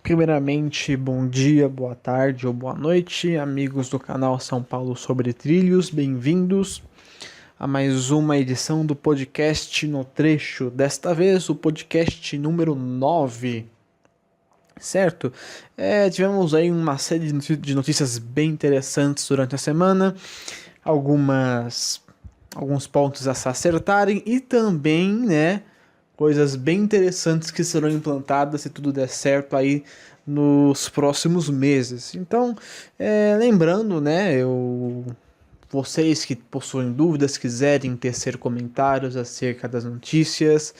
Primeiramente, bom dia, boa tarde ou boa noite, amigos do canal São Paulo sobre Trilhos, bem-vindos a mais uma edição do podcast No Trecho, desta vez o podcast número 9, certo? Tivemos aí uma série de notícias bem interessantes durante a semana, alguns pontos a se acertarem e também, né, coisas bem interessantes que serão implantadas se tudo der certo aí nos próximos meses. Então, lembrando, né, vocês que possuem dúvidas, quiserem tecer comentários acerca das notícias,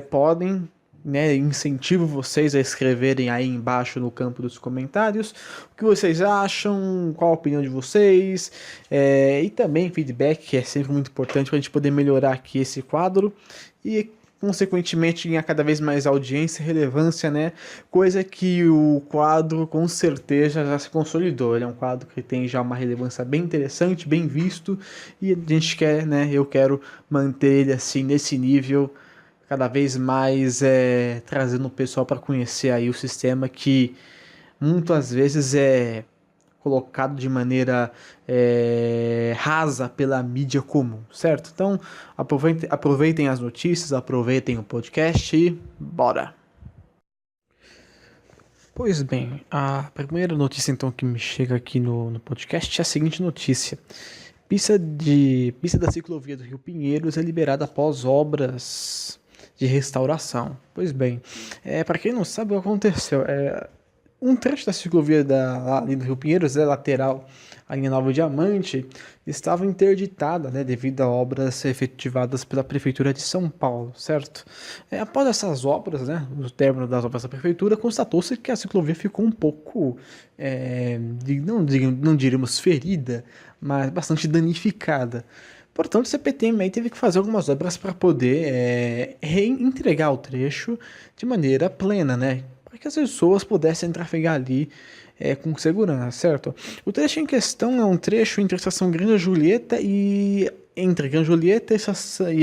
podem, né, incentivo vocês a escreverem aí embaixo no campo dos comentários o que vocês acham, qual a opinião de vocês, e também feedback, que é sempre muito importante para a gente poder melhorar aqui esse quadro e consequentemente ganhar cada vez mais audiência e relevância, né? Coisa que o quadro com certeza já se consolidou. Ele é um quadro que tem já uma relevância bem interessante, bem visto, e a gente quer, né? Eu quero manter ele assim nesse nível, cada vez mais trazendo o pessoal para conhecer aí o sistema que muitas vezes é colocado de maneira rasa pela mídia comum, certo? Então, aproveitem as notícias, aproveitem o podcast e bora! Pois bem, a primeira notícia então que me chega aqui no podcast é a seguinte notícia. Pista da ciclovia do Rio Pinheiros é liberada após obras de restauração. Pois bem, para quem não sabe o que aconteceu, um trecho da ciclovia ali do Rio Pinheiros, lateral à linha Nova Diamante, estava interditada, né, devido a obras efetivadas pela Prefeitura de São Paulo, certo? Após essas obras, né, o término das obras da Prefeitura, constatou-se que a ciclovia ficou um pouco, não diríamos ferida, mas bastante danificada. Portanto, o CPTM aí teve que fazer algumas obras para poder reentregar o trecho de maneira plena, né? Para que as pessoas pudessem trafegar ali com segurança, certo? O trecho em questão é um trecho entre a estação Granja Julieta e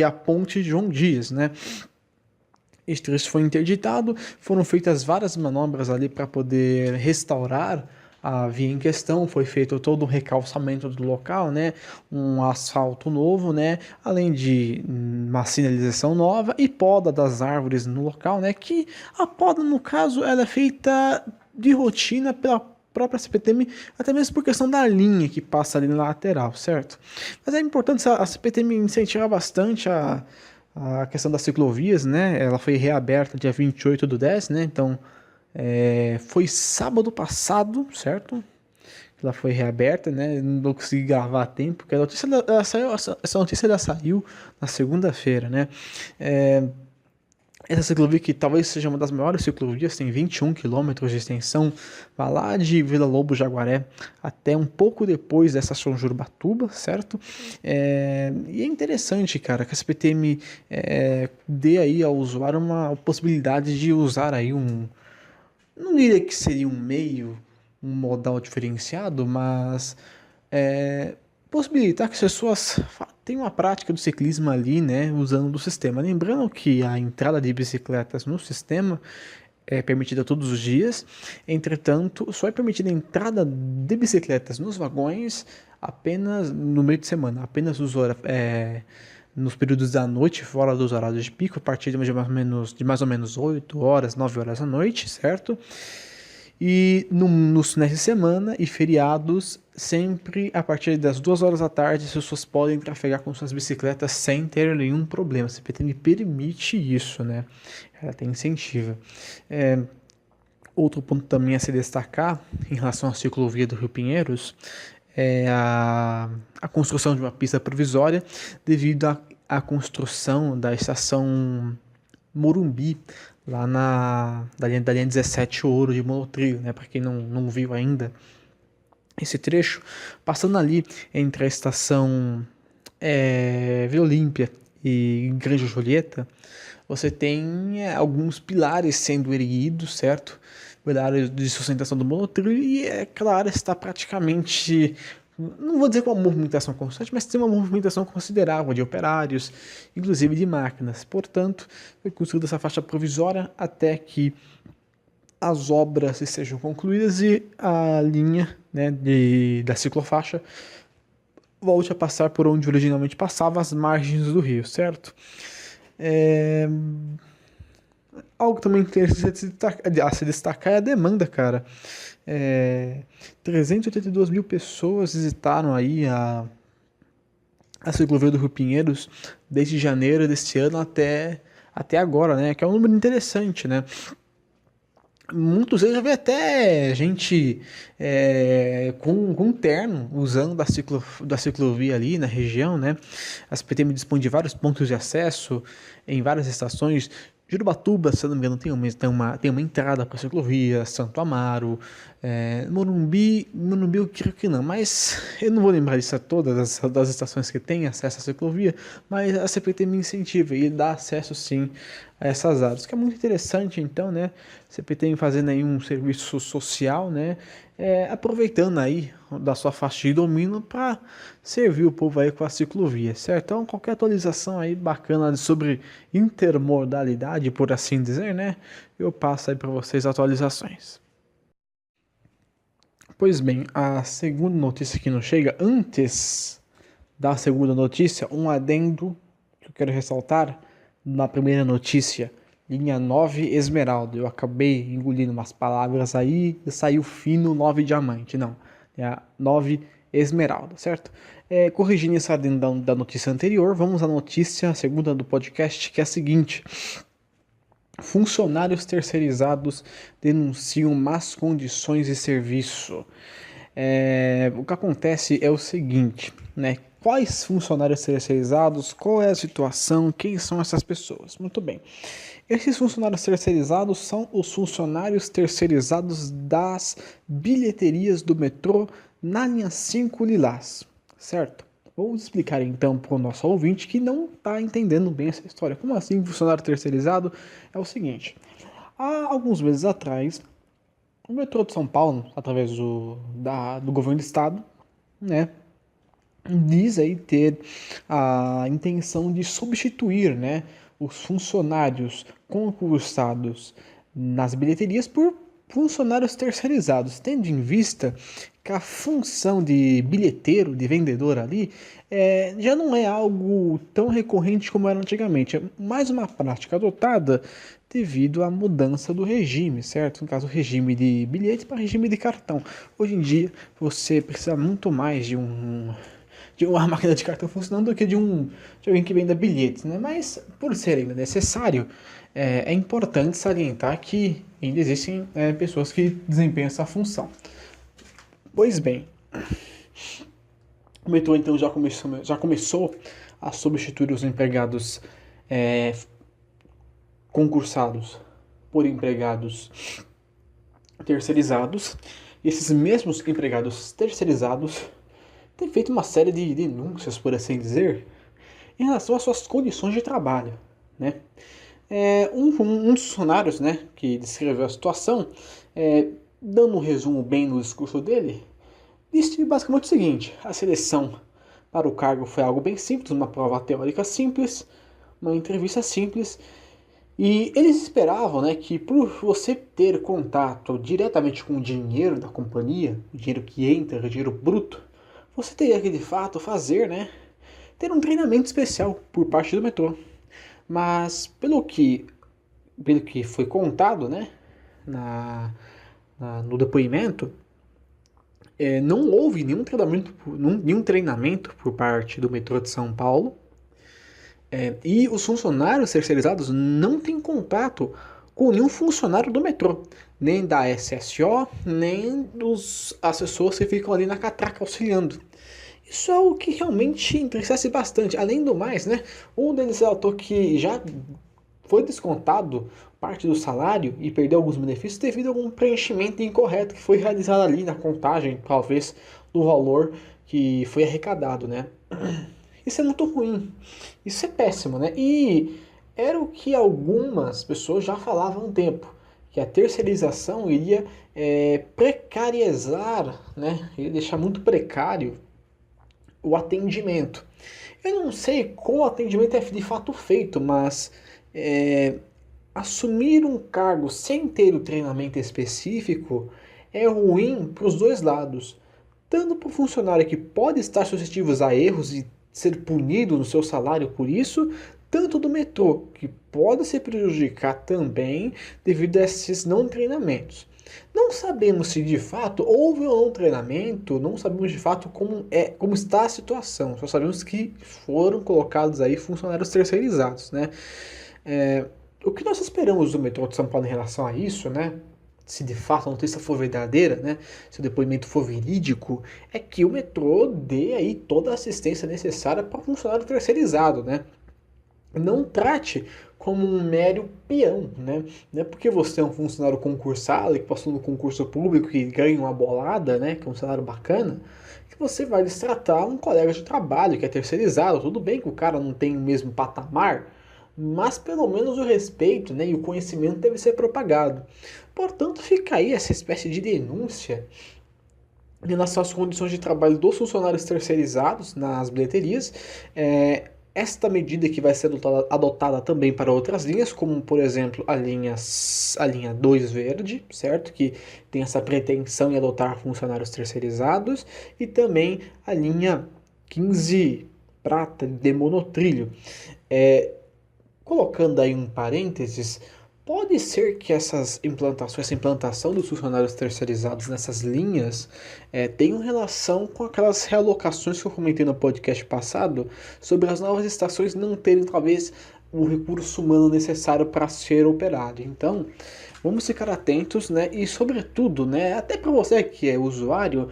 a ponte João Dias, né? Esse trecho foi interditado, foram feitas várias manobras ali para poder restaurar a via em questão, foi feito todo um recalçamento do local, né, um asfalto novo, né, além de uma sinalização nova e poda das árvores no local, né, que a poda no caso ela é feita de rotina pela própria CPTM, até mesmo por questão da linha que passa ali na lateral, certo? Mas é importante a CPTM incentivar bastante a questão das ciclovias, né? Ela foi reaberta dia 28/10, né? Então, foi sábado passado, certo? Ela foi reaberta, né? Não consegui gravar a tempo, porque a notícia essa notícia já saiu na segunda-feira, né? Essa ciclovia que talvez seja uma das maiores ciclovias, tem 21 quilômetros de extensão, vai lá de Vila Lobo Jaguaré até um pouco depois dessa São Jurubatuba, certo? E é interessante, cara, que a CPTM dê aí ao usuário uma possibilidade de usar aí não diria que seria um modal diferenciado, mas possibilitar que as pessoas tenham a prática do ciclismo ali, né, usando do sistema. Lembrando que a entrada de bicicletas no sistema é permitida todos os dias, entretanto, só é permitida a entrada de bicicletas nos vagões apenas no meio de semana, apenas nos períodos da noite, fora dos horários de pico, a partir de mais ou menos 8 horas, 9 horas da noite, certo? E nos finais de semana e feriados, sempre a partir das 2 horas da tarde, as pessoas podem trafegar com suas bicicletas sem ter nenhum problema. A CPTM permite isso, né? Ela tem incentivo. Outro ponto também a se destacar em relação à ciclovia do Rio Pinheiros é a construção de uma pista provisória devido à construção da estação Morumbi, lá da linha 17 Ouro de Monotrilho, né? Para quem não viu ainda esse trecho, passando ali entre a estação Vila Olímpia e Granja Julieta, você tem alguns pilares sendo erguidos, certo? Pilares de sustentação do monotrilho, e aquela área está praticamente, não vou dizer com uma movimentação constante, mas tem uma movimentação considerável de operários, inclusive de máquinas. Portanto, foi construída essa faixa provisória até que as obras estejam concluídas e a linha, né, da ciclofaixa volte a passar por onde originalmente passava, as margens do rio, certo? Algo também interessante a se destacar é a demanda, cara. 382 mil pessoas visitaram aí a ciclovia do Rio Pinheiros desde janeiro desse ano até agora, né? Que é um número interessante, né? Muitos deles já vi até gente com terno usando da ciclovia ali na região, né? A CPTM dispõe de vários pontos de acesso em várias estações. Jurubatuba, se eu não me engano, tem uma entrada para a ciclovia, Santo Amaro, Morumbi eu creio que não, mas eu não vou lembrar disso todas das estações que tem acesso à ciclovia, mas a CPTM incentiva e dá acesso sim a essas áreas, que é muito interessante então, né? A CPTM fazendo aí um serviço social, né? Aproveitando aí da sua faixa de domínio para servir o povo aí com a ciclovia, certo? Então qualquer atualização aí bacana sobre intermodalidade, por assim dizer, né? Eu passo aí para vocês atualizações. Pois bem, a segunda notícia que nos chega, antes da segunda notícia, um adendo que eu quero ressaltar na primeira notícia, linha 9 Esmeralda. Eu acabei engolindo umas palavras aí e saiu fino 9 Diamante. Não, é a 9 Esmeralda, certo? Corrigindo esse adendo da notícia anterior, vamos à notícia, a segunda do podcast, que é a seguinte. Funcionários terceirizados denunciam más condições de serviço. O que acontece é o seguinte, né? Quais funcionários terceirizados? Qual é a situação? Quem são essas pessoas? Muito bem. Esses funcionários terceirizados são os funcionários terceirizados das bilheterias do metrô na linha 5 Lilás, certo? Vou explicar então para o nosso ouvinte que não está entendendo bem essa história. Como assim funcionário terceirizado? É o seguinte, há alguns meses atrás, o metrô de São Paulo, através do governo do estado, né, diz aí ter a intenção de substituir, né, os funcionários concursados nas bilheterias por funcionários terceirizados, tendo em vista que a função de bilheteiro, de vendedor ali, já não é algo tão recorrente como era antigamente. É mais uma prática adotada devido à mudança do regime, certo? No caso, o regime de bilhete para regime de cartão. Hoje em dia, você precisa muito mais de uma máquina de cartão funcionando do que de alguém que venda bilhetes, né? Mas, por ser ainda necessário, é importante salientar que ainda existem pessoas que desempenham essa função. Pois bem, o metrô então já começou a substituir os empregados concursados por empregados terceirizados. E esses mesmos empregados terceirizados têm feito uma série de denúncias, por assim dizer, em relação às suas condições de trabalho, né? Um dos funcionários, né, que descreveu a situação, dando um resumo bem no discurso dele, disse basicamente o seguinte: a seleção para o cargo foi algo bem simples, uma prova teórica simples, uma entrevista simples, e eles esperavam, né, que por você ter contato diretamente com o dinheiro da companhia, o dinheiro que entra, o dinheiro bruto, você teria que de fato fazer, né, ter um treinamento especial por parte do metrô. Mas pelo que foi contado, né, no depoimento, não houve nenhum treinamento por parte do metrô de São Paulo, e os funcionários terceirizados não têm contato com nenhum funcionário do metrô, nem da SSO, nem dos assessores que ficam ali na catraca auxiliando. Isso é o que realmente entristece bastante. Além do mais, né, um deles relatou que já foi descontado parte do salário e perdeu alguns benefícios devido a algum preenchimento incorreto que foi realizado ali na contagem, talvez, do valor que foi arrecadado, né? Isso é muito ruim. Isso é péssimo, né? E era o que algumas pessoas já falavam há um tempo, que a terceirização iria precarizar, né? Iria deixar muito precário o atendimento. Eu não sei como o atendimento é de fato feito, mas assumir um cargo sem ter o treinamento específico é ruim para os dois lados. Tanto para o funcionário que pode estar suscetível a erros e ser punido no seu salário por isso, tanto do metrô, que pode se prejudicar também devido a esses não treinamentos. Não sabemos se de fato houve ou não treinamento, não sabemos de fato como está a situação, só sabemos que foram colocados aí funcionários terceirizados, né? É, o que nós esperamos do metrô de São Paulo em relação a isso, né? Se de fato a notícia for verdadeira, né? Se o depoimento for verídico, é que o metrô dê aí toda a assistência necessária para o funcionário terceirizado, né? Não trate como um mero peão, né? Não é porque você é um funcionário concursado, que passou no concurso público e ganha uma bolada, né? Que é um salário bacana, que você vai destratar um colega de trabalho que é terceirizado. Tudo bem que o cara não tem o mesmo patamar, mas pelo menos o respeito, né, e o conhecimento deve ser propagado. Portanto, fica aí essa espécie de denúncia em relação às condições de trabalho dos funcionários terceirizados nas bilheterias. Esta medida que vai ser adotada também para outras linhas, como por exemplo a linha 2 verde, certo? Que tem essa pretensão em adotar funcionários terceirizados, e também a linha 15 prata de monotrilho. Colocando aí um parênteses, pode ser que essa implantação dos funcionários terceirizados nessas linhas tenham relação com aquelas realocações que eu comentei no podcast passado sobre as novas estações não terem talvez o recurso humano necessário para ser operado. Então, vamos ficar atentos, né? E sobretudo, né? Até para você que é usuário,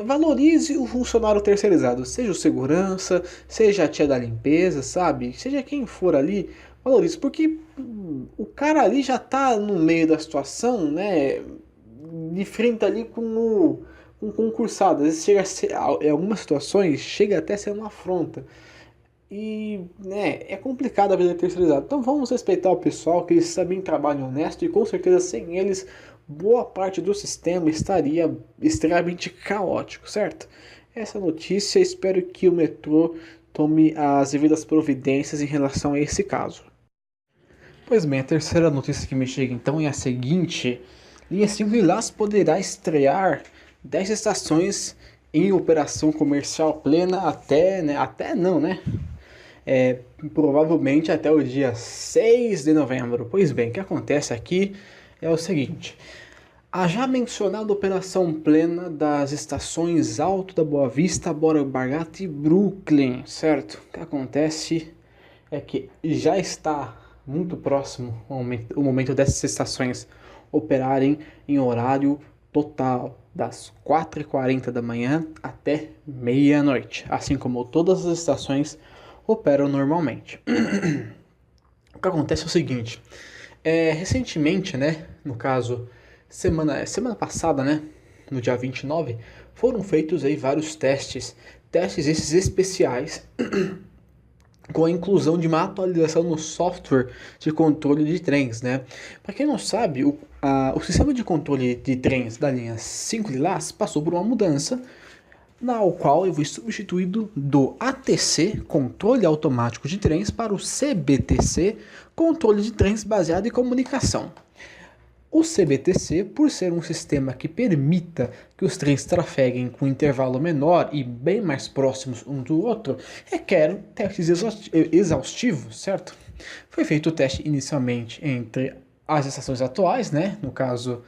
valorize o funcionário terceirizado, seja o segurança, seja a tia da limpeza, sabe? Seja quem for ali, valorize, porque o cara ali já tá no meio da situação, né? De frente ali com o concursado. Às vezes chega a ser, em algumas situações, chega até a ser uma afronta. E, né, é complicado a vida terceirizada. Então vamos respeitar o pessoal, que eles também trabalham honesto, e com certeza sem eles, boa parte do sistema estaria extremamente caótico, certo? Essa notícia, espero que o metrô tome as devidas providências em relação a esse caso. Pois bem, a terceira notícia que me chega então é a seguinte: linha 5 Lilás poderá estrear 10 estações em operação comercial plena até não, né? Provavelmente até o dia 6 de novembro. Pois bem, o que acontece aqui é o seguinte: a já mencionada operação plena das estações Alto da Boa Vista, Borba Bargata e Brooklyn, certo? O que acontece é que já está muito próximo o momento dessas estações operarem em horário total, das 4h40 da manhã até meia-noite, assim como todas as estações operam normalmente. O que acontece é o seguinte: recentemente, né, no caso, semana passada, né, no dia 29, foram feitos aí vários testes esses especiais, com a inclusão de uma atualização no software de controle de trens, né? Para quem não sabe, o sistema de controle de trens da linha 5 Lilás passou por uma mudança, na qual eu fui substituído do ATC, controle automático de trens, para o CBTC, controle de trens baseado em comunicação. O CBTC, por ser um sistema que permita que os trens trafeguem com intervalo menor e bem mais próximos um do outro, requer testes exaustivos, certo? Foi feito o teste inicialmente entre as estações atuais, né? No caso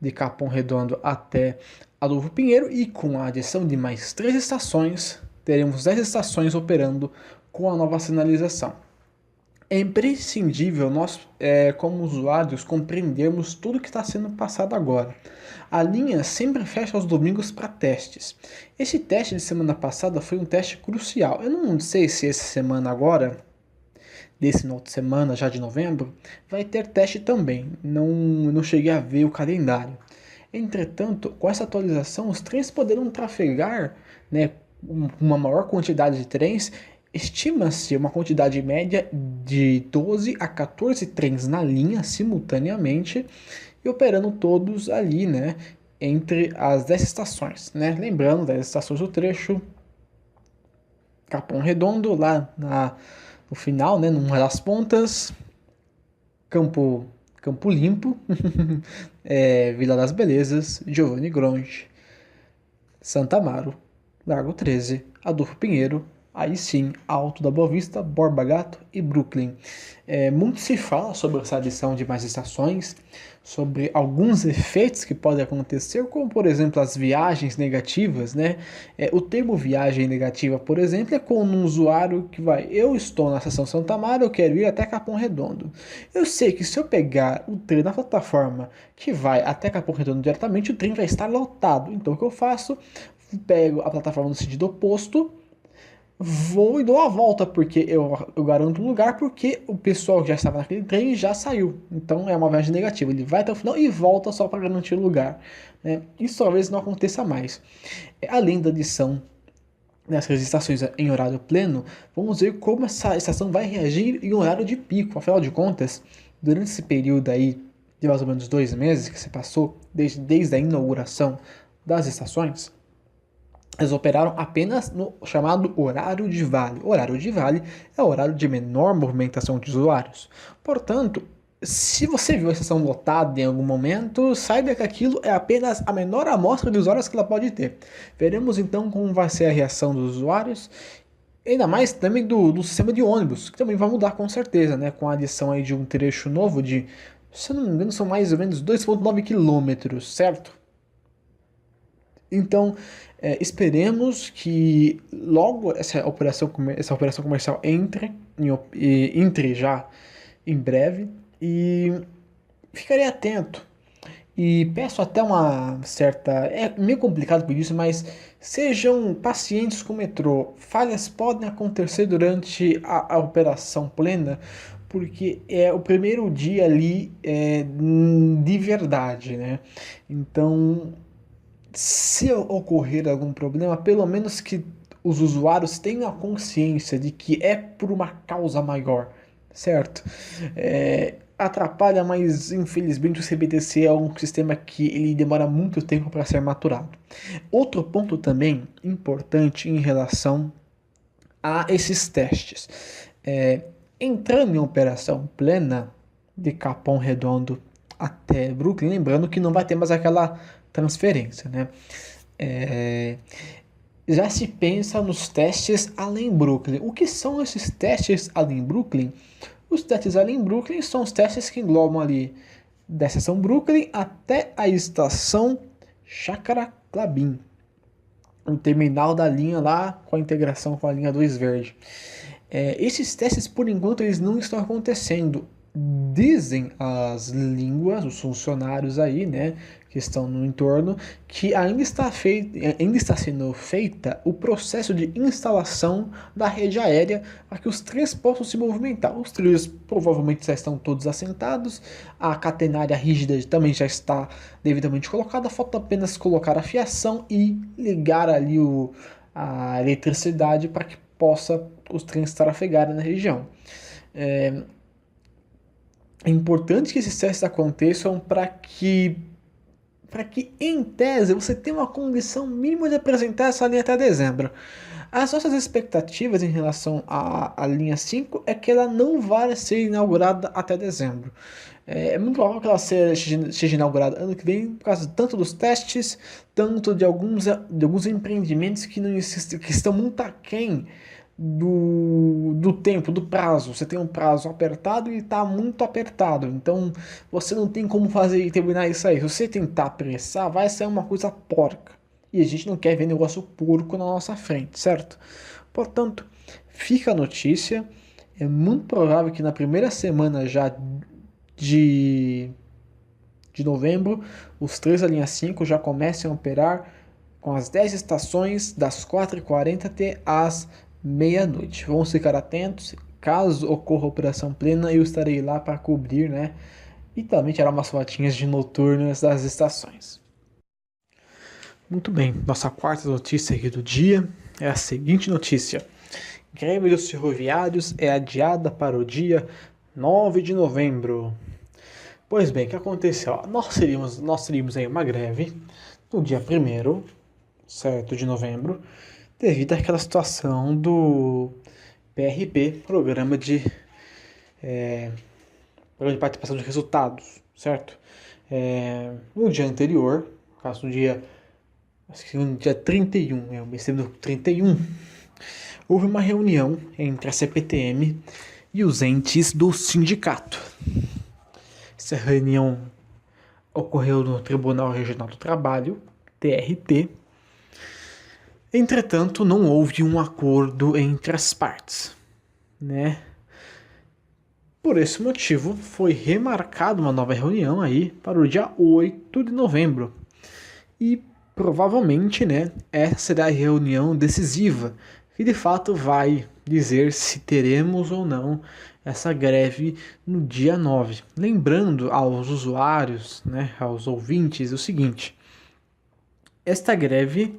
de Capão Redondo até Adolfo Pinheiro, e com a adição de mais 3 estações, teremos 10 estações operando com a nova sinalização. É imprescindível nós, como usuários, compreendermos tudo que está sendo passado agora. A linha sempre fecha aos domingos para testes. Esse teste de semana passada foi um teste crucial. Eu não sei se essa semana agora, desse final de semana, já de novembro, vai ter teste também. Não cheguei a ver o calendário. Entretanto, com essa atualização, os trens poderão trafegar, né, uma maior quantidade de trens. Estima-se uma quantidade média de 12 a 14 trens na linha simultaneamente e operando todos ali, né, entre as 10 estações, né? Lembrando, 10 estações do trecho Capão Redondo, lá no final, né, numa das pontas, Campo, Campo Limpo, Vila das Belezas, Giovanni Gronchi, Santa Amaro, Largo 13, Adolfo Pinheiro, aí sim, Alto da Boa Vista, Borba Gato e Brooklyn. Muito se fala sobre essa adição de mais estações, sobre alguns efeitos que podem acontecer, como por exemplo as viagens negativas, né? O termo viagem negativa, por exemplo, é quando um usuário que vai, eu estou na estação Santa Amaro, eu quero ir até Capão Redondo. Eu sei que se eu pegar o trem na plataforma que vai até Capão Redondo diretamente, o trem vai estar lotado. Então o que eu faço? Pego a plataforma no sentido oposto, vou e dou a volta, porque eu garanto um lugar, porque o pessoal que já estava naquele trem já saiu. Então é uma viagem negativa. Ele vai até o final e volta só para garantir o lugar, né? Isso talvez não aconteça mais. Além da adição nessas estações em horário pleno, vamos ver como essa estação vai reagir em horário de pico. Afinal de contas, durante esse período aí de mais ou menos 2 meses que se passou, desde a inauguração das estações, eles operaram apenas no chamado horário de vale. O horário de vale é o horário de menor movimentação de usuários. Portanto, se você viu a estação lotada em algum momento, saiba que aquilo é apenas a menor amostra de usuários que ela pode ter. Veremos então como vai ser a reação dos usuários, ainda mais também do sistema de ônibus, que também vai mudar com certeza, né? Com a adição aí de um trecho novo de, se eu não me engano, são mais ou menos 2,9 quilômetros, certo? Então, esperemos que logo essa operação comercial entre já em breve, e ficarei atento. E peço até uma certa. É meio complicado por isso, mas sejam pacientes com o metrô. Falhas podem acontecer durante a operação plena, porque é o primeiro dia ali de verdade, né? Então, se ocorrer algum problema, pelo menos que os usuários tenham a consciência de que é por uma causa maior, certo? Atrapalha, mas infelizmente o CBTC é um sistema que ele demora muito tempo para ser maturado. Outro ponto também importante em relação a esses testes. Entrando em operação plena de Capão Redondo até Brooklyn, lembrando que não vai ter mais aquela transferência, né? Já se pensa nos testes além Brooklyn. O que são esses testes além Brooklyn? Os testes além Brooklyn são os testes que englobam ali da estação Brooklyn até a estação Chácara Clabin, o terminal da linha lá com a integração com a linha 2 verde. Esses testes, por enquanto, eles não estão acontecendo. Dizem as línguas, os funcionários aí, né, que estão no entorno, que ainda está sendo feita o processo de instalação da rede aérea para que os trens possam se movimentar. Os trilhos provavelmente já estão todos assentados, a catenária rígida também já está devidamente colocada, falta apenas colocar a fiação e ligar ali a eletricidade para que possa os trens trafegarem na região. É importante que esses testes aconteçam para que, em tese, você tenha uma condição mínima de apresentar essa linha até dezembro. As nossas expectativas em relação à linha 5 é que ela não vai ser inaugurada até dezembro. É muito provável que ela seja inaugurada ano que vem, por causa tanto dos testes, tanto de alguns empreendimentos que estão muito aquém do tempo, do prazo. Você tem um prazo apertado e está muito apertado. Então você não tem como fazer e terminar isso aí. Se você tentar apressar, vai ser uma coisa porca. E a gente não quer ver negócio porco na nossa frente, certo? Portanto, fica a notícia. É muito provável que na primeira semana já de novembro, os três da linha 5 já comecem a operar com as 10 estações das 4h40 até as meia-noite. Vamos ficar atentos. Caso ocorra a operação plena, eu estarei lá para cobrir, né? E também tirar umas fotinhas de noturnas das estações. Muito bem, nossa quarta notícia aqui do dia é a seguinte notícia. Greve dos ferroviários é adiada para o dia 9 de novembro. Pois bem, o que aconteceu? Nós teríamos aí uma greve no dia 1º, certo, de novembro, devido àquela situação do PRP, programa de participação de resultados, certo? No dia anterior, no caso no dia, acho que no dia 31, o mês de 31, houve uma reunião entre a CPTM e os entes do sindicato. Essa reunião ocorreu no Tribunal Regional do Trabalho, TRT. Entretanto, não houve um acordo entre as partes, né? Por esse motivo, foi remarcada uma nova reunião aí para o dia 8 de novembro. E provavelmente, né, essa será a reunião decisiva, que de fato vai dizer se teremos ou não essa greve no dia 9. Lembrando aos usuários, né, aos ouvintes, o seguinte: esta greve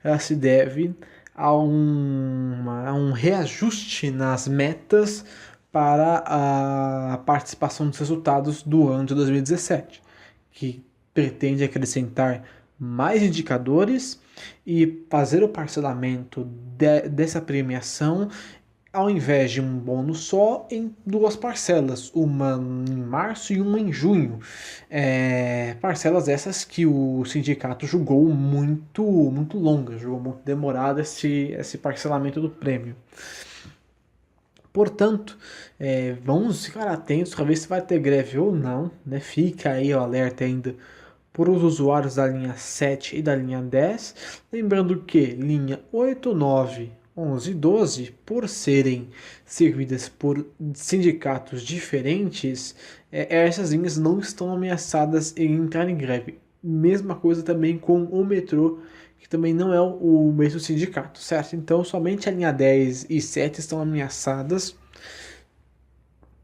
ela se deve a um reajuste nas metas para a participação dos resultados do ano de 2017, que pretende acrescentar mais indicadores e fazer o parcelamento dessa premiação, ao invés de um bônus só, em duas parcelas, uma em março e uma em junho. Parcelas essas que o sindicato julgou muito longas, julgou muito demorado esse parcelamento do prêmio. Portanto, vamos ficar atentos para ver se vai ter greve ou não, né? Fica aí o alerta ainda para os usuários da linha 7 e da linha 10. Lembrando que linha 8, 9, 11 e 12, por serem servidas por sindicatos diferentes, essas linhas não estão ameaçadas em entrar em greve. Mesma coisa também com o metrô, que também não é o mesmo sindicato, certo? Então, somente a linha 10 e 7 estão ameaçadas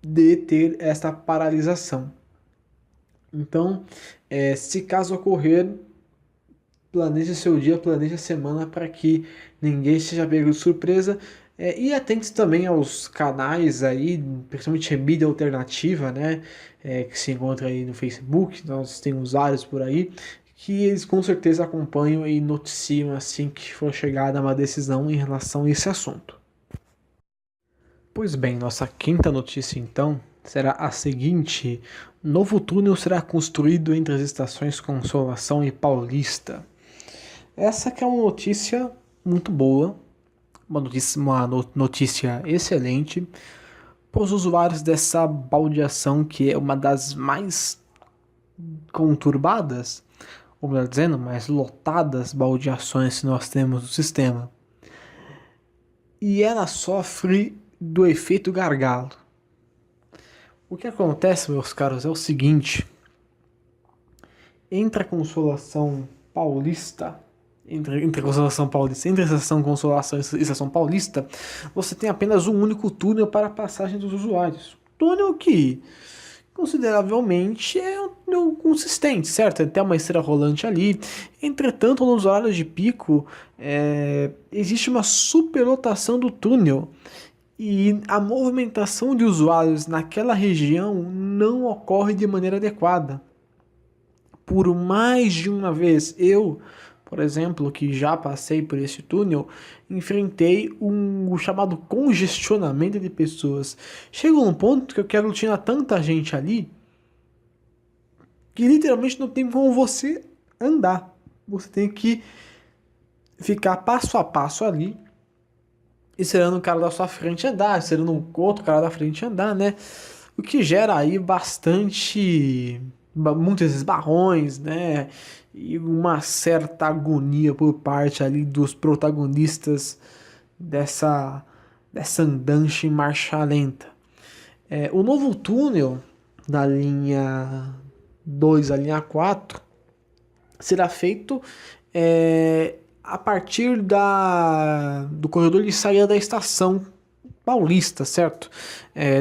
de ter essa paralisação. Então, se caso ocorrer, planeje seu dia, planeje a semana para que ninguém seja pego de surpresa. E atente também aos canais aí, principalmente mídia alternativa, né? Que se encontra aí no Facebook, nós temos vários por aí, que eles com certeza acompanham e noticiam assim que for chegada uma decisão em relação a esse assunto. Pois bem, nossa quinta notícia então será a seguinte: novo túnel será construído entre as estações Consolação e Paulista. Essa que é uma notícia muito boa, uma notícia excelente para os usuários dessa baldeação, que é uma das mais conturbadas, ou melhor dizendo, mais lotadas baldeações que nós temos no sistema. E ela sofre do efeito gargalo. O que acontece, meus caros, é o seguinte: entre a Consolação Paulista, entre a Estação Consolação e a Estação Paulista, você tem apenas um único túnel para a passagem dos usuários. Túnel que consideravelmente é um túnel consistente, certo? Tem até uma esteira rolante ali. Entretanto, nos horários de pico, existe uma superlotação do túnel. E a movimentação de usuários naquela região não ocorre de maneira adequada. Por mais de uma vez, eu, por exemplo, que já passei por esse túnel, enfrentei o chamado congestionamento de pessoas. Chega um ponto que eu quero tirar tanta gente ali que literalmente não tem como você andar. Você tem que ficar passo a passo ali, esperando o cara da sua frente andar, esperando o outro cara da frente andar, né? O que gera aí muitos esbarrões, né? E uma certa agonia por parte ali dos protagonistas dessa andança em marcha lenta. O novo túnel da linha 2 à linha 4 será feito a partir do corredor de saída da estação Paulista, certo?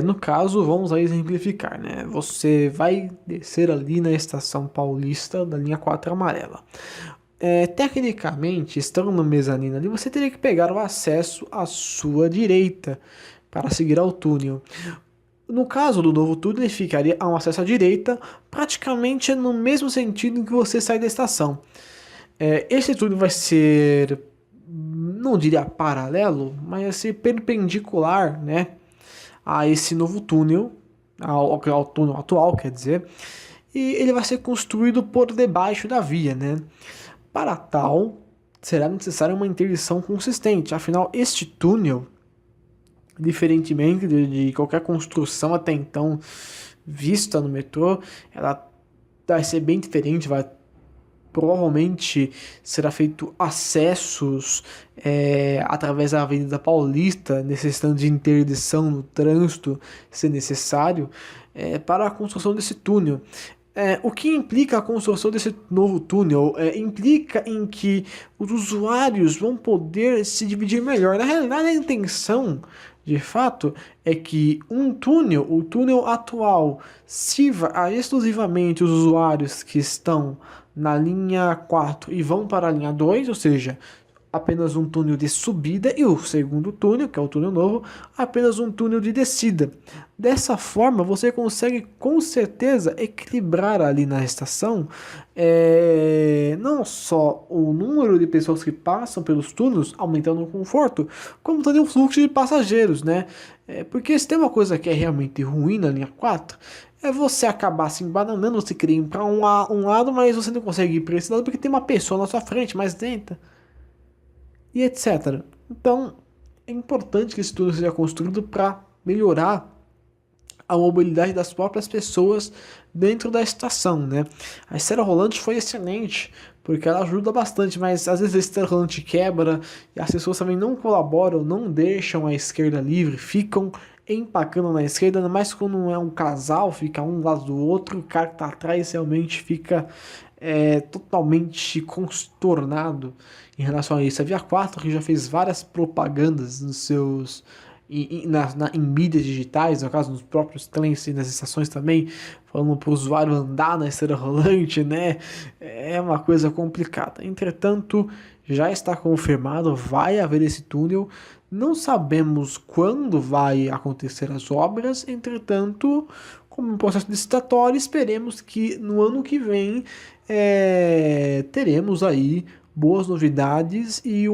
No caso, vamos aí exemplificar, né? Você vai descer ali na estação Paulista da linha 4 amarela. Tecnicamente, estando no mezanino ali, você teria que pegar o acesso à sua direita para seguir ao túnel. No caso do novo túnel, ele ficaria a um acesso à direita, praticamente no mesmo sentido em que você sai da estação. Esse túnel vai ser, não diria paralelo, mas vai ser perpendicular, né, a esse novo túnel, ao túnel atual, quer dizer, e ele vai ser construído por debaixo da via, né? Para tal, será necessária uma interdição consistente, afinal, este túnel, diferentemente de qualquer construção até então vista no metrô, ela vai ser bem diferente, vai provavelmente será feito acessos através da Avenida Paulista, necessitando de interdição no trânsito, se necessário, para a construção desse túnel. O que implica a construção desse novo túnel? Implica em que os usuários vão poder se dividir melhor. Na realidade, a intenção, de fato, é que o túnel atual, sirva exclusivamente os usuários que estão na linha 4 e vão para a linha 2, ou seja, apenas um túnel de subida, e o segundo túnel, que é o túnel novo, apenas um túnel de descida. Dessa forma, você consegue com certeza equilibrar ali na estação não só o número de pessoas que passam pelos túneis, aumentando o conforto, como também o fluxo de passageiros, né? Porque se tem uma coisa que é realmente ruim na linha 4, é você acabar se embananando, você querer ir para um lado, mas você não consegue ir para esse lado porque tem uma pessoa na sua frente mais lenta e etc. Então, é importante que esse túnel seja construído para melhorar a mobilidade das próprias pessoas dentro da estação, né? A esteira rolante foi excelente, porque ela ajuda bastante, mas às vezes a esteira rolante quebra e as pessoas também não colaboram, não deixam a esquerda livre, ficam empacando na esquerda, ainda mais quando não é um casal, fica um lado do outro, o cara que tá atrás realmente fica totalmente contornado em relação a isso. A Via 4 que já fez várias propagandas nos seus em mídias digitais, no caso nos próprios trens e nas estações também, falando para o usuário andar na esteira rolante, né? É uma coisa complicada. Entretanto, já está confirmado, vai haver esse túnel. Não sabemos quando vai acontecer as obras, entretanto, como um processo licitatório, esperemos que no ano que vem teremos aí boas novidades e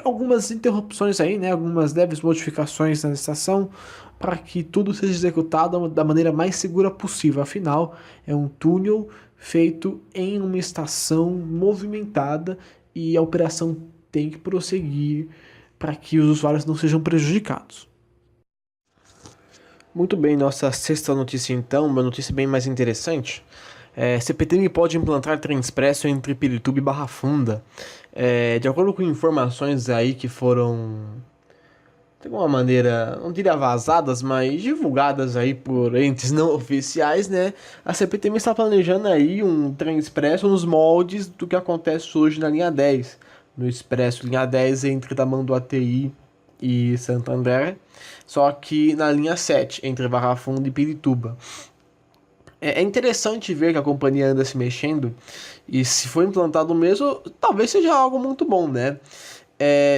algumas interrupções aí, né? Algumas leves modificações na estação para que tudo seja executado da maneira mais segura possível. Afinal, é um túnel feito em uma estação movimentada e a operação tem que prosseguir para que os usuários não sejam prejudicados. Muito bem, nossa sexta notícia então, uma notícia bem mais interessante. CPTM pode implantar trem expresso entre Pirituba e Barra Funda. De acordo com informações aí que foram, de alguma maneira, não diria vazadas, mas divulgadas aí por entes não oficiais, né? A CPTM está planejando aí um trem expresso nos moldes do que acontece hoje na linha 10. No expresso linha 10 entre Tamanduateí e Santo André, só que na linha 7 entre Barra Funda e Pirituba. É interessante ver que a companhia anda se mexendo e se for implantado mesmo, talvez seja algo muito bom, né?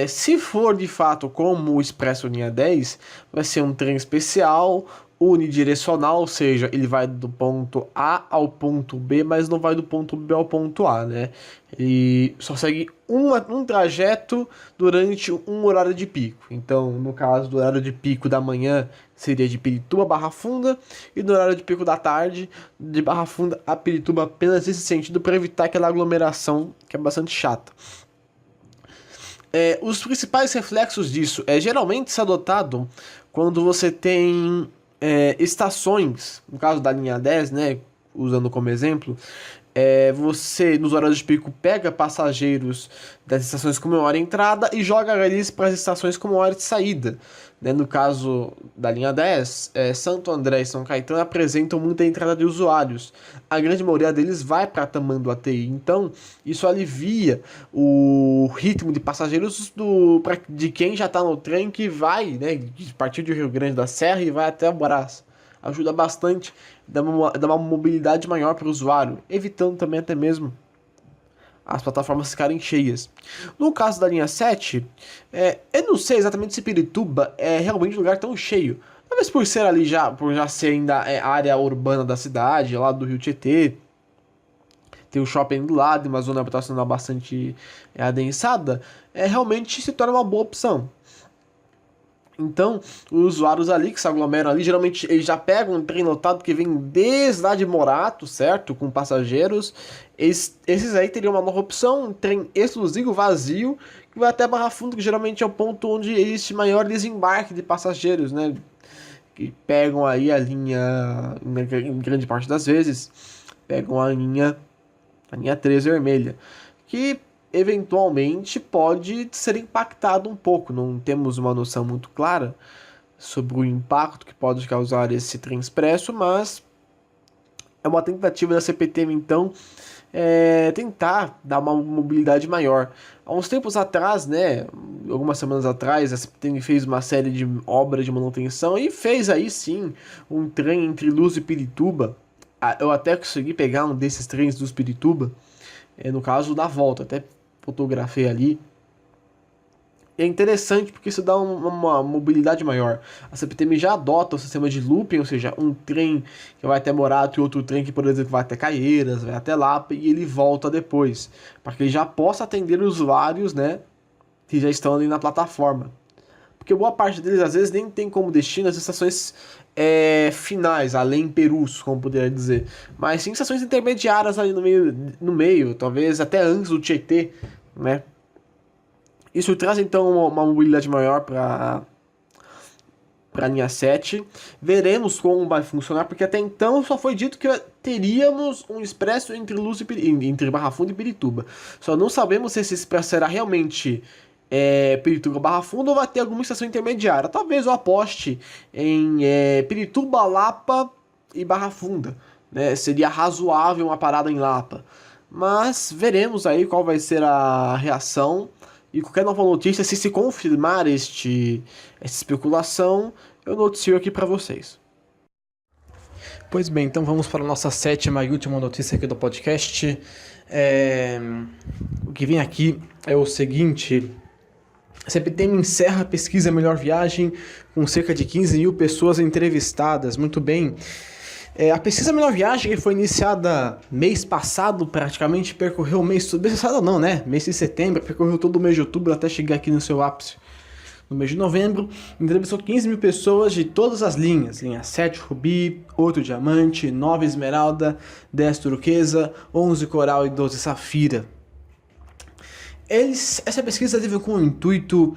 Se for de fato como o Expresso Linha 10, vai ser um trem especial, unidirecional, ou seja, ele vai do ponto A ao ponto B, mas não vai do ponto B ao ponto A, né? E só segue um trajeto durante um horário de pico. Então, no caso do horário de pico da manhã, seria de Pirituba a Barra Funda, e no horário de pico da tarde, de Barra Funda a Pirituba, apenas nesse sentido, para evitar aquela aglomeração que é bastante chata. Os principais reflexos disso geralmente se adotado quando você tem estações, no caso da linha 10, né, usando como exemplo, você nos horários de pico pega passageiros das estações com uma hora de entrada e joga eles para as estações com uma hora de saída. Né? No caso da linha 10, Santo André e São Caetano apresentam muita entrada de usuários. A grande maioria deles vai para Tamanduateí, então isso alivia o ritmo de passageiros de quem já está no trem que vai, né, a partir de Rio Grande da Serra e vai até Brás. Ajuda bastante, dá uma mobilidade maior para o usuário, evitando também até mesmo as plataformas ficarem cheias. No caso da linha 7, eu não sei exatamente se Pirituba é realmente um lugar tão cheio. Talvez por ser ali por já ser ainda área urbana da cidade, lá do Rio Tietê, tem o shopping do lado, uma zona habitacional bastante adensada, realmente se torna uma boa opção. Então, os usuários ali que se aglomeram ali, geralmente eles já pegam um trem lotado que vem desde lá de Morato, certo? Com passageiros. Esses aí teriam uma nova opção, um trem exclusivo, vazio, que vai até Barra Funda, que geralmente é o ponto onde existe maior desembarque de passageiros, né? Que pegam aí a linha, em grande parte das vezes, pegam a linha 3 vermelha, que eventualmente pode ser impactado um pouco. Não temos uma noção muito clara sobre o impacto que pode causar esse trem expresso, mas é uma tentativa da CPTM, então, tentar dar uma mobilidade maior. Há uns tempos atrás, né, algumas semanas atrás, a CPTM fez uma série de obras de manutenção e fez aí sim um trem entre Luz e Pirituba. Eu até consegui pegar um desses trens dos Pirituba, no caso da volta, até fotografei ali. É interessante porque isso dá uma mobilidade maior. A CPTM já adota o sistema de looping, ou seja, um trem que vai até Morato e outro trem que, por exemplo, vai até Caieiras, vai até Lapa e ele volta depois, para que ele já possa atender os usuários, né, que já estão ali na plataforma. Porque boa parte deles, às vezes, nem tem como destino as estações finais, além Perus, como poderia dizer. Mas sim estações intermediárias ali no meio, talvez até antes do Tietê, né? Isso traz, então, uma mobilidade maior para a linha 7. Veremos como vai funcionar, porque até então só foi dito que teríamos um expresso entre entre Barra Funda e Pirituba. Só não sabemos se esse expresso será realmente Pirituba Barra Funda ou vai ter alguma estação intermediária. Talvez eu aposte em Pirituba, Lapa e Barra Funda, né? Seria razoável uma parada em Lapa. Mas veremos aí qual vai ser a reação. E qualquer nova notícia, se confirmar essa especulação, eu noticio aqui para vocês. Pois bem, então vamos para a nossa sétima e última notícia aqui do podcast. O que vem aqui é o seguinte: a CPTM encerra a pesquisa Melhor Viagem com cerca de 15 mil pessoas entrevistadas. Muito bem. A pesquisa Melhor Viagem, que foi iniciada mês passado, praticamente percorreu o mês passado não, né? Mês de setembro, percorreu todo o mês de outubro até chegar aqui no seu ápice. No mês de novembro, entrevistou 15 mil pessoas de todas as linhas. Linha 7 Rubi, 8 Diamante, 9 Esmeralda, 10 Turquesa, 11 Coral e 12 Safira. Essa pesquisa teve como intuito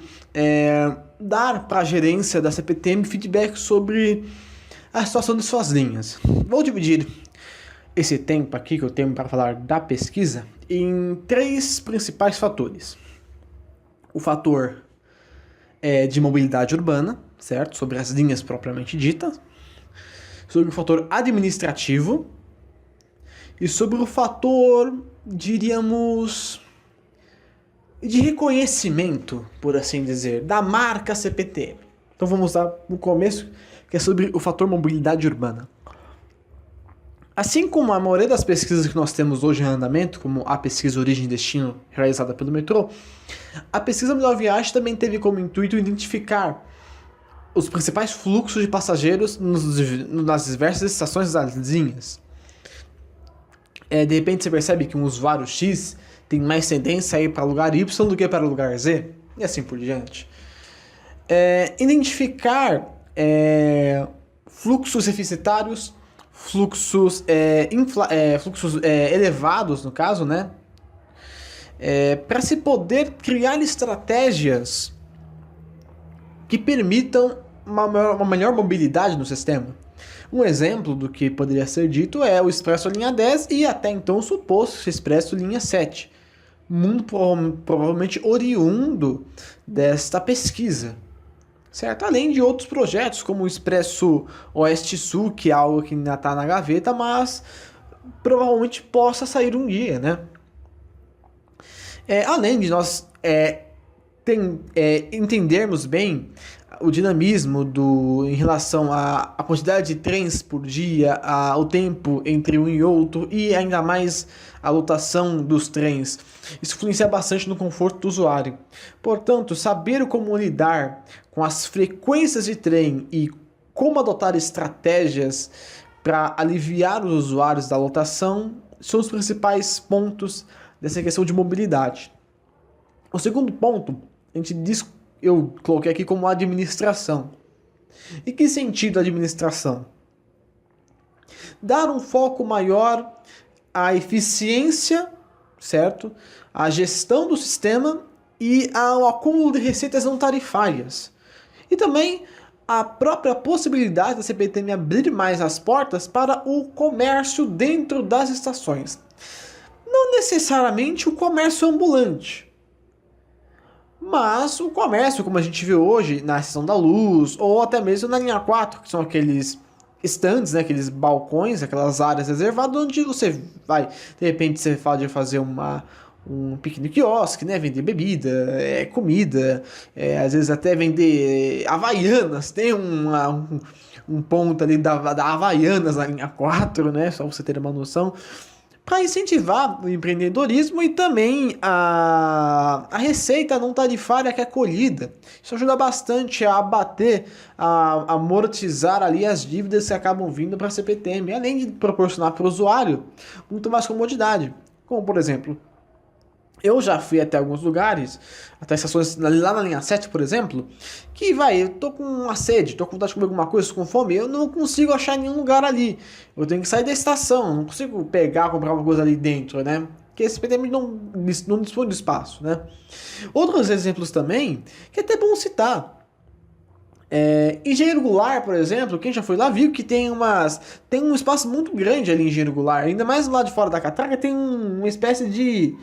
dar para a gerência da CPTM feedback sobre a situação de suas linhas. Vou dividir esse tempo aqui que eu tenho para falar da pesquisa em 3 principais fatores. O fator de mobilidade urbana, certo? Sobre as linhas propriamente ditas. Sobre o fator administrativo. E sobre o fator, diríamos, de reconhecimento, por assim dizer, da marca CPTM. Então vamos lá no começo, que é sobre o fator mobilidade urbana. Assim como a maioria das pesquisas que nós temos hoje em andamento, como a pesquisa Origem e Destino realizada pelo metrô, a pesquisa Melhor Viagem também teve como intuito identificar os principais fluxos de passageiros nas diversas estações das linhas. De repente você percebe que um usuário X tem mais tendência a ir para lugar Y do que para lugar Z, e assim por diante. Identificar fluxos deficitários, fluxos elevados, no caso, né? Para se poder criar estratégias que permitam uma melhor mobilidade no sistema. Um exemplo do que poderia ser dito é o Expresso Linha 10 e até então o suposto Expresso Linha 7. Muito provavelmente oriundo desta pesquisa. Certo? Além de outros projetos, como o Expresso Oeste-Sul, que é algo que ainda está na gaveta, mas provavelmente possa sair um dia, né? Além de nós entendermos bem o dinamismo em relação à quantidade de trens por dia, o tempo entre um e outro e ainda mais a lotação dos trens. Isso influencia bastante no conforto do usuário. Portanto, saber como lidar com as frequências de trem e como adotar estratégias para aliviar os usuários da lotação são os principais pontos dessa questão de mobilidade. O segundo ponto, a gente eu coloquei aqui como administração. Em que sentido administração? Dar um foco maior à eficiência, certo? À gestão do sistema e ao acúmulo de receitas não tarifárias. E também a própria possibilidade da CPTM abrir mais as portas para o comércio dentro das estações. Não necessariamente o comércio ambulante, mas o comércio, como a gente vê hoje na Estação da Luz, ou até mesmo na linha 4, que são aqueles stands, né, aqueles balcões, aquelas áreas reservadas, onde você vai, de repente você pode fazer um pequeno quiosque, né, vender bebida, comida, às vezes até vender Havaianas, tem um ponto ali da Havaianas na linha 4, né, só você ter uma noção, para incentivar o empreendedorismo e também a receita não tarifária que é colhida. Isso ajuda bastante a abater, a amortizar ali as dívidas que acabam vindo para a CPTM, além de proporcionar para o usuário muito mais comodidade. Como, por exemplo, eu já fui até alguns lugares, até estações lá na linha 7, por exemplo, que eu tô com uma sede, tô com vontade de comer alguma coisa, tô com fome, eu não consigo achar nenhum lugar ali. Eu tenho que sair da estação, não consigo comprar uma coisa ali dentro, né? Porque esse PTM não dispõe de espaço, né? Outros exemplos também, que é até bom citar. Engenheiro Goulart, por exemplo, quem já foi lá viu que tem um espaço muito grande ali em Engenheiro Goulart, ainda mais lá de fora da catraca tem uma espécie de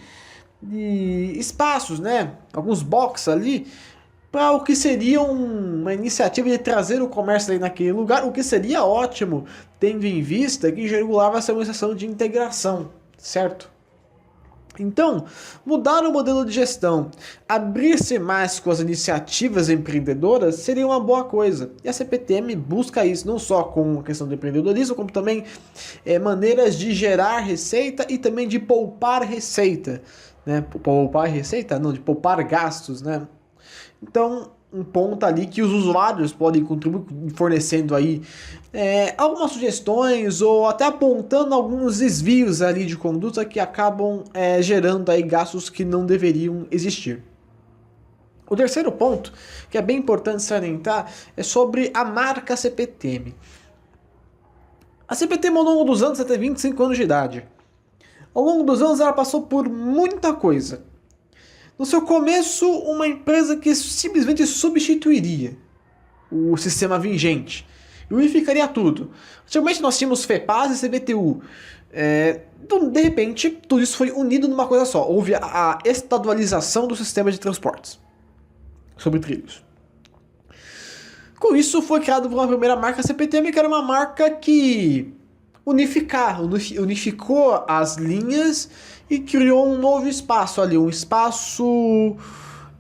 espaços, né? Alguns boxes ali para o que seria uma iniciativa de trazer o comércio ali naquele lugar, o que seria ótimo, tendo em vista que Engenheiro Goulart vai ser uma estação de integração, certo? Então, mudar o modelo de gestão, abrir-se mais com as iniciativas empreendedoras seria uma boa coisa. E a CPTM busca isso, não só com a questão do empreendedorismo, como também maneiras de gerar receita e também de poupar receita. Né? Poupar receita? Não, de poupar gastos, né? Então, um ponto ali que os usuários podem contribuir fornecendo aí algumas sugestões ou até apontando alguns desvios ali de conduta que acabam gerando aí gastos que não deveriam existir. O terceiro ponto, que é bem importante salientar, é sobre a marca CPTM. A CPTM ao longo dos anos até 25 anos de idade. Ao longo dos anos ela passou por muita coisa. No seu começo, uma empresa que simplesmente substituiria o sistema vigente e unificaria tudo. Antigamente nós tínhamos FEPAS e CBTU. Então, de repente, tudo isso foi unido numa coisa só. Houve a estadualização do sistema de transportes sobre trilhos. Com isso, foi criada uma primeira marca CPTM, que era uma marca que unificou as linhas e criou um novo espaço ali, um espaço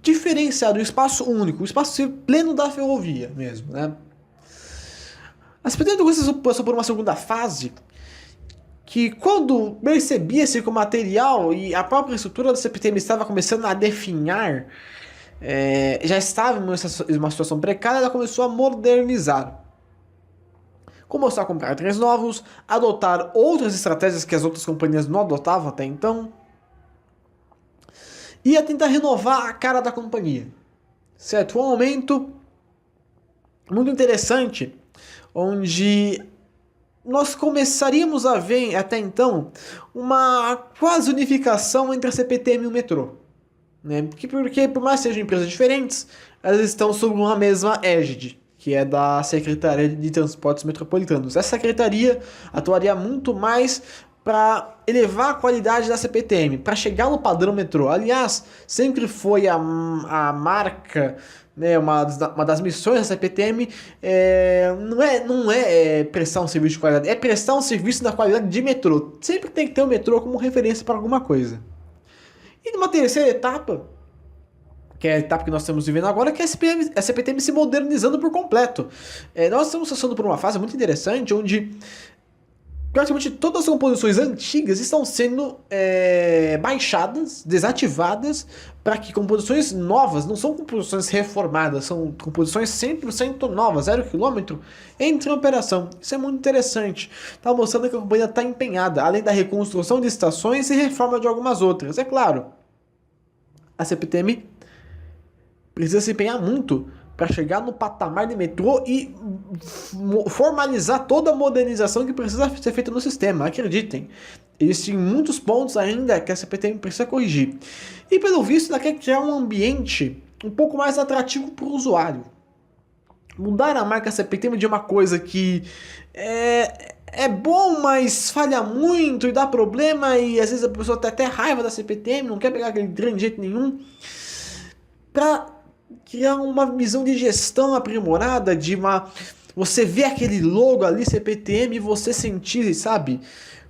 diferenciado, um espaço único, um espaço pleno da ferrovia mesmo, né? A CPTM passou por uma segunda fase que, quando percebia-se que o material e a própria estrutura da CPTM estava começando a definhar, já estava em uma situação precária, ela começou a modernizar. Começou a comprar trens novos, adotar outras estratégias que as outras companhias não adotavam até então, e a tentar renovar a cara da companhia. Certo? Um aumento muito interessante, onde nós começaríamos a ver até então uma quase unificação entre a CPTM e o metrô. Né? Porque por mais que sejam empresas diferentes, elas estão sob uma mesma égide, que é da Secretaria de Transportes Metropolitanos. Essa secretaria atuaria muito mais para elevar a qualidade da CPTM, para chegar no padrão metrô. Aliás, sempre foi a marca, né, uma das missões da CPTM, não é prestar um serviço de qualidade, é prestar um serviço da qualidade de metrô. Sempre tem que ter o metrô como referência para alguma coisa. E numa terceira etapa, que é a etapa que nós estamos vivendo agora, que é a CPTM se modernizando por completo. Nós estamos passando por uma fase muito interessante, onde praticamente todas as composições antigas estão sendo baixadas, desativadas, para que composições novas, não são composições reformadas, são composições 100% novas, 0 km, entrem em operação. Isso é muito interessante. Está mostrando que a companhia está empenhada, além da reconstrução de estações e reforma de algumas outras. É claro, a CPTM precisa se empenhar muito para chegar no patamar de metrô e formalizar toda a modernização que precisa ser feita no sistema. Acreditem, existem muitos pontos ainda que a CPTM precisa corrigir. E pelo visto, ela quer criar um ambiente um pouco mais atrativo para o usuário. Mudar a marca CPTM de uma coisa que é bom, mas falha muito e dá problema, e às vezes a pessoa tem até raiva da CPTM, não quer pegar aquele trem de jeito nenhum, para criar uma visão de gestão aprimorada, você vê aquele logo ali, CPTM, e você sentir, sabe,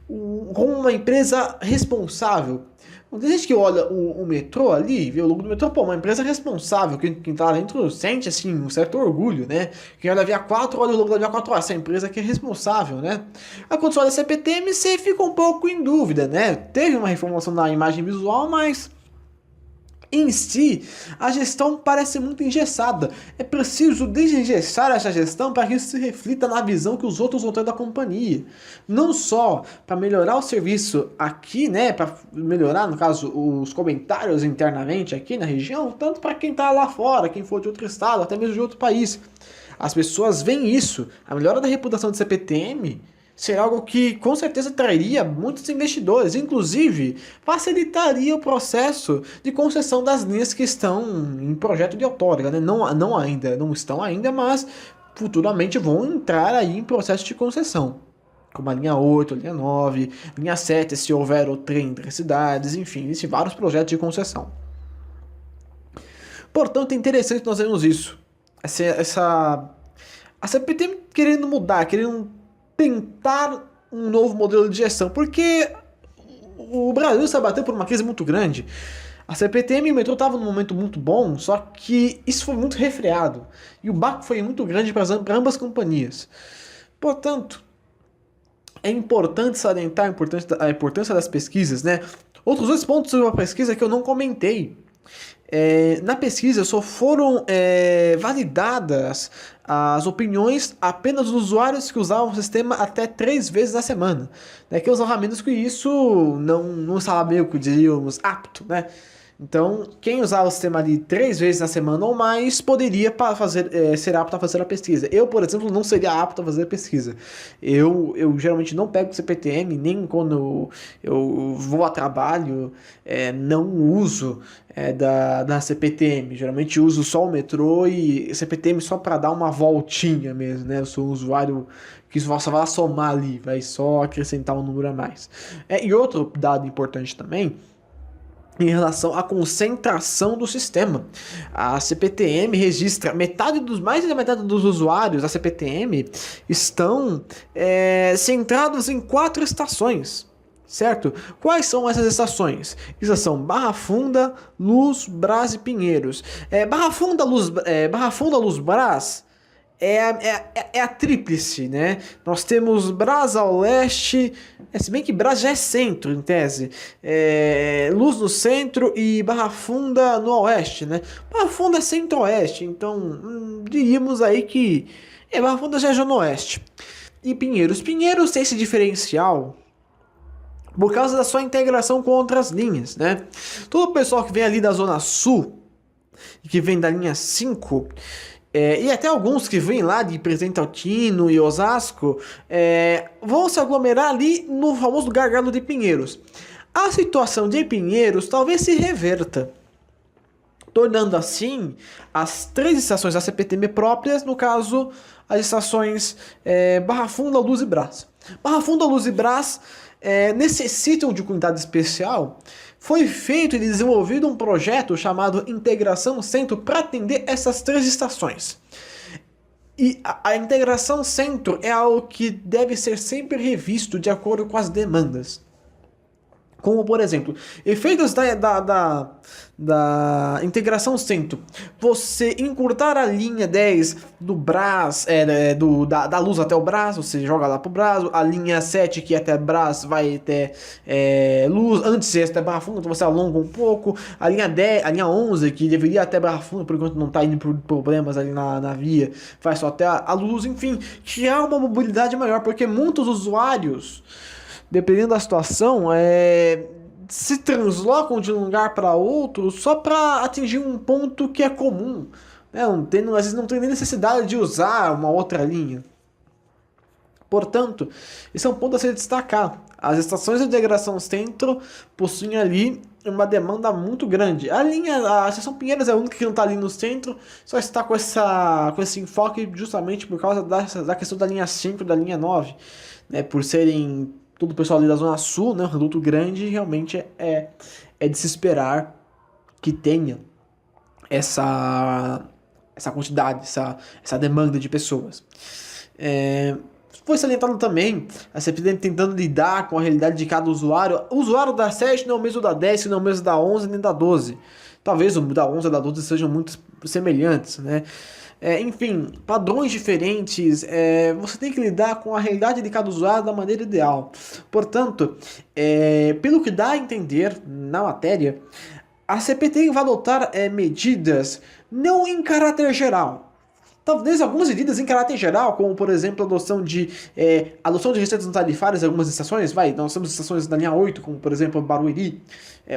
como uma empresa responsável. Tem gente que olha o metrô ali, vê o logo do metrô, pô, uma empresa responsável, quem tá lá dentro sente, assim, um certo orgulho, né? Quem olha a Via 4, olha o logo da Via 4, essa empresa que é responsável, né? Aí quando você olha a CPTM, você fica um pouco em dúvida, né? Teve uma reformulação na imagem visual, mas em si, a gestão parece muito engessada. É preciso desengessar essa gestão para que isso se reflita na visão que os outros vão ter da companhia. Não só para melhorar o serviço aqui, né, para melhorar, no caso, os comentários internamente aqui na região, tanto para quem está lá fora, quem for de outro estado, até mesmo de outro país. As pessoas veem isso. A melhora da reputação do CPTM será algo que com certeza trairia muitos investidores, inclusive facilitaria o processo de concessão das linhas que estão em projeto de outorga, né? Não estão ainda, mas futuramente vão entrar aí em processo de concessão, como a linha 8, a linha 9, linha 7, se houver o trem entre cidades, enfim, existem vários projetos de concessão. Portanto, é interessante nós vermos isso. A CPTM querendo mudar, querendo tentar um novo modelo de gestão, porque o Brasil está batendo por uma crise muito grande. A CPTM e o metrô estavam num momento muito bom, só que isso foi muito refreado. E o baque foi muito grande para ambas companhias. Portanto, é importante salientar a importância das pesquisas, né? Outros dois pontos sobre a pesquisa que eu não comentei. Na pesquisa só foram validadas as opiniões apenas dos usuários que usavam o sistema até 3 vezes na semana. Que usavam menos que isso não estava meio que diríamos apto, né? Então, quem usava o sistema ali 3 vezes na semana ou mais poderia ser apto a fazer a pesquisa. Eu, por exemplo, não seria apto a fazer a pesquisa. Eu geralmente não pego o CPTM, nem quando eu vou a trabalho, não uso da CPTM. Geralmente uso só o metrô e CPTM só para dar uma voltinha mesmo, né? Eu sou um usuário que só vai somar ali, vai só acrescentar um número a mais. E outro dado importante também, em relação à concentração do sistema. A CPTM registra mais da metade dos usuários da CPTM estão centrados em 4 estações, certo? Quais são essas estações? Estação Barra Funda, Luz, Brás e Pinheiros. Barra Funda, Luz, Brás é a tríplice, né? Nós temos Brás ao leste, se bem que Brás já é centro, em tese. Luz no centro e Barra Funda no oeste, né? Barra Funda é centro-oeste, então diríamos aí que Barra Funda já é no oeste. E Pinheiros tem esse diferencial por causa da sua integração com outras linhas, né? Todo o pessoal que vem ali da Zona Sul e que vem da linha 5... e até alguns que vêm lá de Presidente Altino e Osasco vão se aglomerar ali no famoso gargalo de Pinheiros. A situação de Pinheiros talvez se reverta, tornando assim as 3 estações da CPTM próprias, no caso as estações Barra Funda, Luz e Brás. Barra Funda, Luz e Brás necessitam de cuidado especial. Foi feito e desenvolvido um projeto chamado Integração Centro para atender essas 3 estações. E a integração centro é algo que deve ser sempre revisto de acordo com as demandas. Como, por exemplo, efeitos da integração centro. Você encurtar a linha 10 do Brás, da Luz até o Brás, você joga lá pro Brás. A linha 7, que é até Brás, vai até Luz. Antes de até Barra Funda, então você alonga um pouco. A linha 10, a linha 11, que deveria até Barra Funda, por enquanto não está indo por problemas ali na via, vai só até a Luz. Enfim, criar uma mobilidade maior, porque muitos usuários, dependendo da situação, se translocam de um lugar para outro só para atingir um ponto que é comum, né? Às vezes não tem nem necessidade de usar uma outra linha. Portanto, esse é um ponto a se destacar. As estações de integração centro possuem ali uma demanda muito grande. A estação Pinheiros é a única que não está ali no centro, só está com esse enfoque justamente por causa da questão da linha 5 e da linha 9, né? Por serem todo o pessoal ali da Zona Sul, né? Um reduto grande, realmente é de se esperar que tenha essa quantidade, essa demanda de pessoas. Foi salientado também a CPTM tentando lidar com a realidade de cada usuário. O usuário da 7 não é o mesmo da 10, não é o mesmo da 11 nem da 12. Talvez o da 11 e da 12 sejam muito semelhantes, né? Enfim, padrões diferentes, você tem que lidar com a realidade de cada usuário da maneira ideal. Portanto, pelo que dá a entender na matéria, a CPTM vai adotar medidas não em caráter geral. Talvez algumas medidas em caráter geral, como por exemplo a adoção de receitas não tarifárias em algumas estações. Nós temos estações da linha 8, como por exemplo Barueri,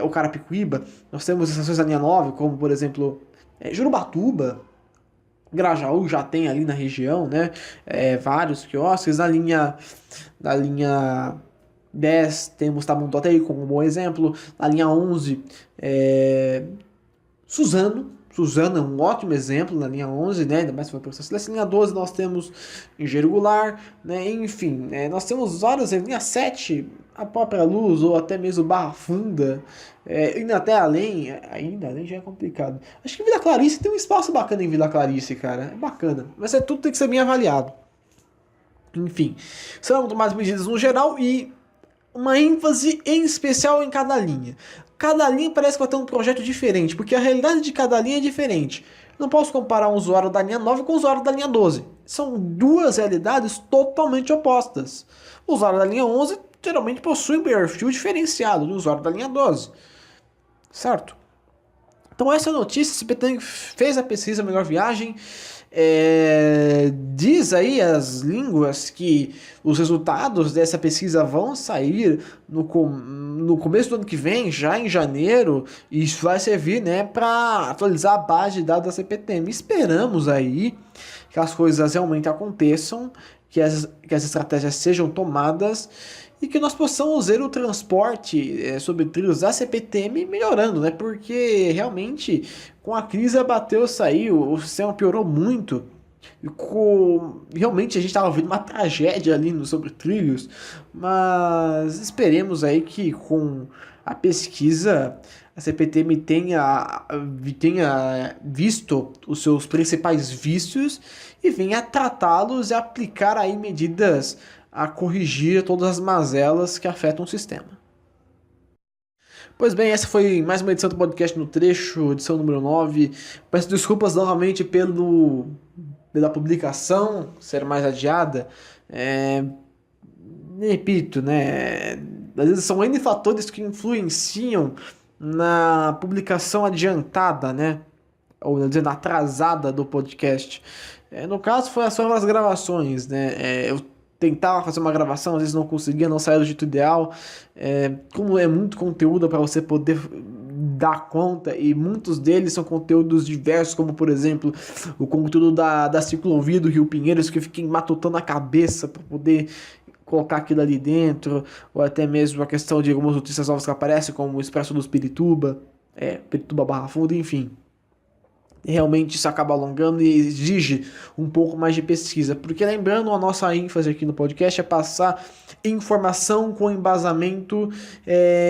ou Carapicuíba. Nós temos estações da linha 9, como por exemplo Jurubatuba. Grajaú já tem ali na região, né? Vários quiosques. Na linha 10 temos Tamanduateí como um bom exemplo. Na linha 11, Suzano é um ótimo exemplo na linha 11, né? Ainda mais se for processo da linha 12, nós temos Engenheiro Goulart, né? Enfim, nós temos vários, linha 7, a própria Luz, ou até mesmo Barra Funda, indo até além, ainda além já é complicado. Acho que Vila Clarice tem um espaço bacana em Vila Clarice, cara, é bacana, mas tudo tem que ser bem avaliado. Enfim, serão muito mais medidas no geral e uma ênfase em especial em cada linha. Cada linha parece que vai ter um projeto diferente, porque a realidade de cada linha é diferente. Não posso comparar um usuário da linha 9 com o usuário da linha 12. São duas realidades totalmente opostas. O usuário da linha 11 geralmente possui um perfil diferenciado do usuário da linha 12. Certo? Então essa notícia, a CPTM fez a pesquisa Melhor Viagem, diz aí as línguas que os resultados dessa pesquisa vão sair no começo do ano que vem, já em janeiro, e isso vai servir, né, para atualizar a base de dados da CPTM. Esperamos aí que as coisas realmente aconteçam, que as estratégias sejam tomadas e que nós possamos ver o transporte sobre trilhos da CPTM melhorando, né? Porque realmente com a crise bateu, saiu, o sistema piorou muito. Realmente a gente estava vendo uma tragédia ali no sobre trilhos, mas esperemos aí que com a pesquisa a CPTM tenha visto os seus principais vícios e venha tratá-los e aplicar aí medidas a corrigir todas as mazelas que afetam o sistema. Pois bem, essa foi mais uma edição do podcast no trecho, edição número 9. Peço desculpas novamente pela publicação ser mais adiada. Repito, né? Às vezes são N fatores que influenciam na publicação adiantada, né? Ou dizendo, atrasada do podcast. No caso, foi as formas das gravações, né? Eu tentava fazer uma gravação, às vezes não conseguia, não saía do jeito ideal. Como é muito conteúdo para você poder dar conta, e muitos deles são conteúdos diversos, como por exemplo o conteúdo da ciclovia do Rio Pinheiros, que eu fiquei matutando a cabeça para poder colocar aquilo ali dentro, ou até mesmo a questão de algumas notícias novas que aparecem, como o Expresso dos Pirituba, Pirituba Barra Funda, enfim. Realmente isso acaba alongando e exige um pouco mais de pesquisa, porque lembrando, a nossa ênfase aqui no podcast é passar informação com embasamento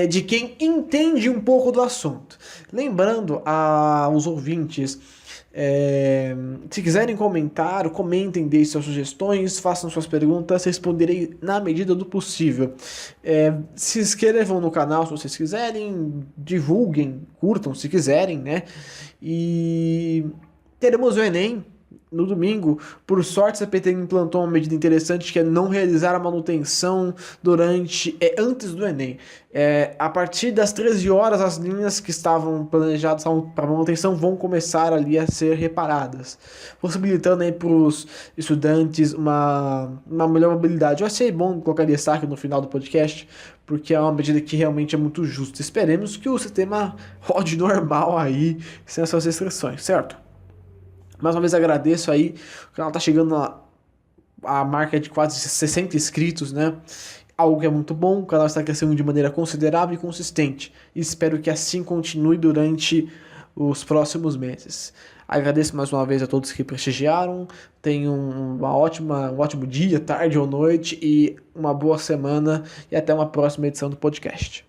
de quem entende um pouco do assunto. Lembrando aos ouvintes, se quiserem comentar, comentem, deixem suas sugestões, façam suas perguntas, responderei na medida do possível. Se inscrevam no canal se vocês quiserem, divulguem, curtam se quiserem, né? E teremos o Enem no domingo, por sorte, a CPT implantou uma medida interessante que é não realizar a manutenção antes do Enem. A partir das 13 horas, as linhas que estavam planejadas para manutenção vão começar ali a ser reparadas, possibilitando aí para os estudantes uma melhor mobilidade. Eu achei bom colocar destaque no final do podcast, porque é uma medida que realmente é muito justa. Esperemos que o sistema rode normal aí, sem essas restrições, certo? Mais uma vez agradeço aí, o canal tá chegando a marca de quase 60 inscritos, né? Algo que é muito bom, o canal está crescendo de maneira considerável e consistente. E espero que assim continue durante os próximos meses. Agradeço mais uma vez a todos que prestigiaram. Tenham um ótimo dia, tarde ou noite e uma boa semana. E até uma próxima edição do podcast.